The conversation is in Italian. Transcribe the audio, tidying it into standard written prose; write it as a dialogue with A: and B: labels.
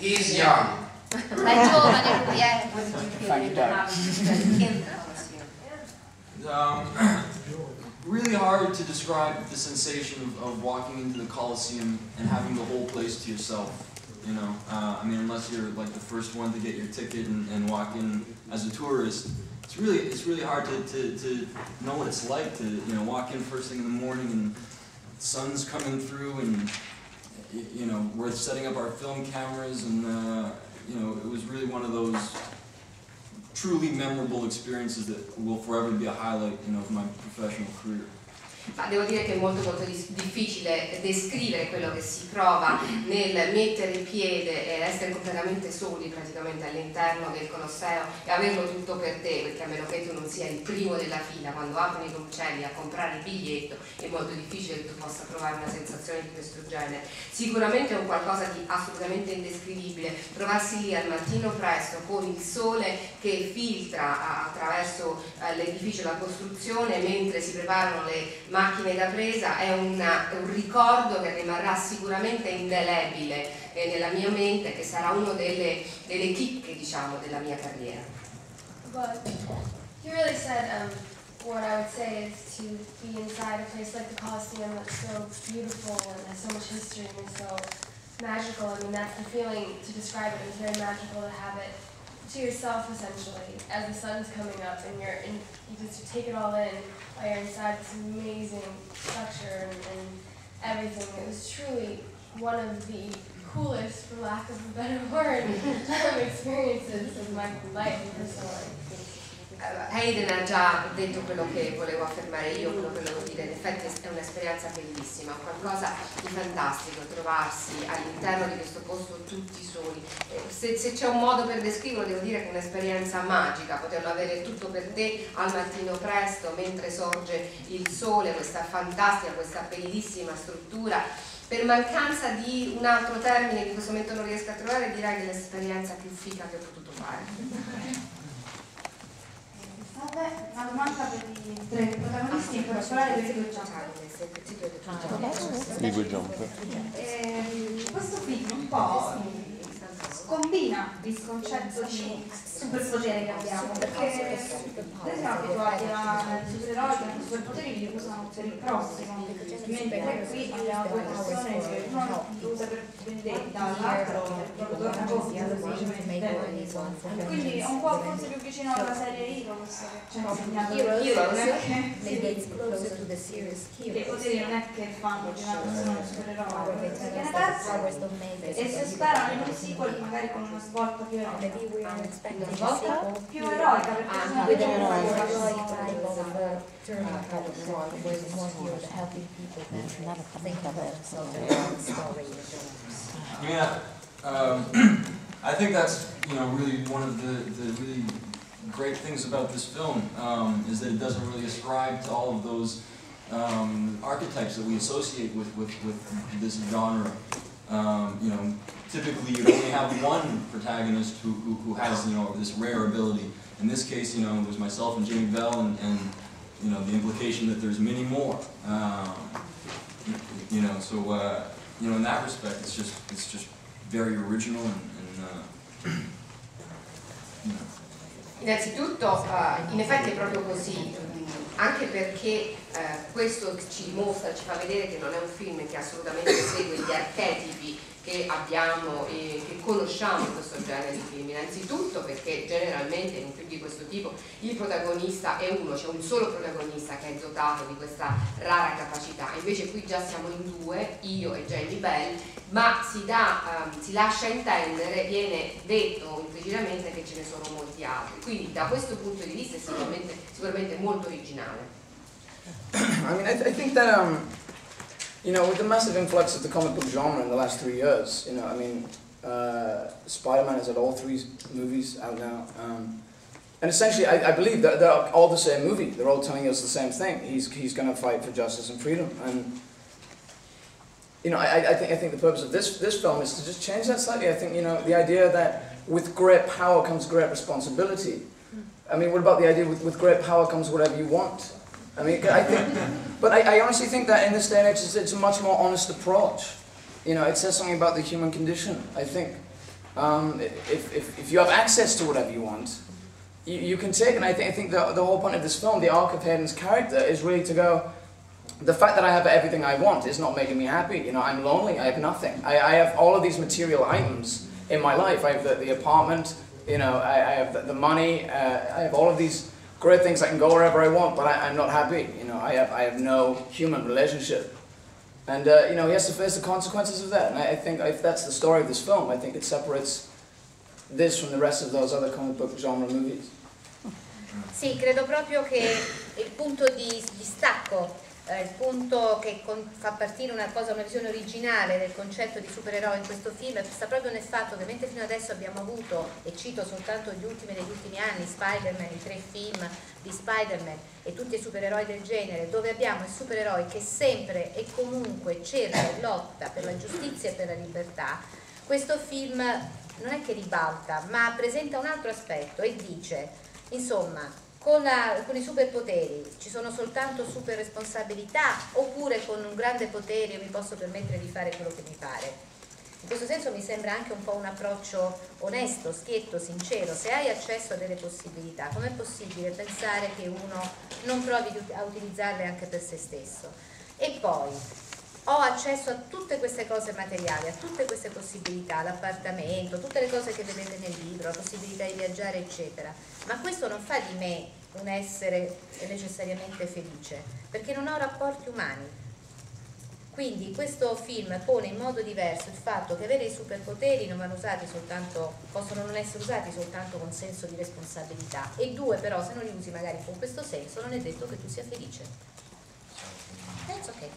A: He's young.
B: Ma è giovane lui,
C: Really hard to describe the sensation of walking into the Coliseum and having the whole place to yourself. You know, I mean, unless you're like the first one to get your ticket and walk in as a tourist, it's really hard to know what it's like to walk in first thing in the morning and the sun's coming through and we're setting up our film cameras and it was really one of those truly memorable experiences that will forever be a highlight of my professional career.
D: Ma devo dire che è molto difficile descrivere quello che si prova nel mettere piede e essere completamente soli praticamente all'interno del Colosseo e averlo tutto per te, perché a meno che tu non sia il primo della fila, quando aprono i cancelli a comprare il biglietto è molto difficile che tu possa provare una sensazione di questo genere. Sicuramente è un qualcosa di assolutamente indescrivibile, trovarsi lì al mattino presto con il sole che filtra attraverso l'edificio, la costruzione, mentre si preparano le macchine da presa, è un ricordo che rimarrà sicuramente indelebile nella mia mente, che sarà uno delle chicche, diciamo, della mia carriera.
E: But you really said what I would say is to be inside a place like the Coliseum that's so beautiful and has so much history and is so magical. I mean, that's the feeling to describe it. It's very magical to have it to yourself, essentially, as the sun's coming up and you just take it all in while you're inside this amazing structure and everything. It was truly one of the coolest, for lack of a better word, experiences of my life personally.
D: Hayden ha già detto quello che volevo affermare io, quello che volevo dire. In effetti è un'esperienza bellissima, qualcosa di fantastico trovarsi all'interno di questo posto tutti soli. Se c'è un modo per descriverlo, devo dire che è un'esperienza magica, poterlo avere tutto per te al mattino presto mentre sorge il sole, questa fantastica, questa bellissima struttura. Per mancanza di un altro termine che in questo momento non riesco a trovare, direi che è l'esperienza più figa che ho potuto fare.
F: Una domanda per i tre protagonisti, in particolare per i due jumper. Questo film un po' combina il concetto di superpotere che abbiamo, perché noi siamo abituati a supereroi che hanno superpoteri li usano per il prossimo, mentre qui abbiamo due persone che uno lo usa per vendetta, l'altro per torna semplicemente. Quindi è un po' forse più vicino alla serie Hero, questo che ci ha insegnato. Hero non è che i poteri non è che fanno di una persona un supereroe, perché ne penso e si sperano in un sequel magari con una svolta più eroica. Più eroica, perché
C: Yeah, I think that's really one of the really great things about this film is that it doesn't really ascribe to all of those archetypes that we associate with this genre. Typically you only have one protagonist who has this rare ability. In this case, there's myself and Jamie Bell, and the implication that there's many more. So in that respect, it's just very original and
D: Innanzitutto, in effetti è proprio così, anche perché questo ci dimostra, ci fa vedere che non è un film che assolutamente segue gli archetipi che abbiamo e che conosciamo in questo genere di film. Innanzitutto perché generalmente in un film di questo tipo il protagonista è uno, c'è un solo protagonista che è dotato di questa rara capacità, invece qui già siamo in due, io e Jamie Bell, ma si lascia intendere, viene detto implicitamente che ce ne sono molti altri, quindi da questo punto di vista è sicuramente molto originale.
G: I mean, I think that with the massive influx of the comic book genre in the last 3 years, I mean, Spider-Man has had all 3 movies out now, and essentially, I believe that they're all the same movie. They're all telling us the same thing. He's going to fight for justice and freedom, and I think the purpose of this film is to just change that slightly. I think the idea that with great power comes great responsibility. I mean, what about the idea with great power comes whatever you want? I mean, I honestly think that in this day and age, it's a much more honest approach. It says something about the human condition. I think if you have access to whatever you want, you can take it. And I think the whole point of this film, the arc of Hayden's character, is really to go, the fact that I have everything I want is not making me happy. You know, I'm lonely, I have nothing. I have all of these material items in my life. I have the apartment, you know, I have the money, I have all of these great things. I can go wherever I want, but I'm not happy. You know, I have no human relationship. And, you know, he has to face the consequences of that. And I think if that's the story of this film, I think it separates this from the rest of those other comic book genre movies.
B: Sì, credo proprio che il punto di stacco, il punto che fa partire una visione originale del concetto di supereroe in questo film sta proprio nel fatto che mentre fino adesso abbiamo avuto, e cito soltanto degli ultimi anni, Spider-Man, i 3 film di Spider-Man e tutti i supereroi del genere, dove abbiamo il supereroe che sempre e comunque cerca e lotta per la giustizia e per la libertà, questo film non è che ribalta, ma presenta un altro aspetto e dice, insomma, con i superpoteri ci sono soltanto super responsabilità, oppure con un grande potere io mi posso permettere di fare quello che mi pare. In questo senso mi sembra anche un po' un approccio onesto, schietto, sincero. Se hai accesso a delle possibilità, com'è possibile pensare che uno non provi a utilizzarle anche per se stesso? E poi ho accesso a tutte queste cose materiali, a tutte queste possibilità, l'appartamento, tutte le cose che vedete nel libro, la possibilità di viaggiare, eccetera. Ma questo non fa di me un essere necessariamente felice, perché non ho rapporti umani. Quindi questo film pone in modo diverso il fatto che avere i superpoteri non vanno usati soltanto, possono non essere usati soltanto con senso di responsabilità, e 2, però, se non li usi magari con questo senso, non è detto che tu sia felice. That's okay.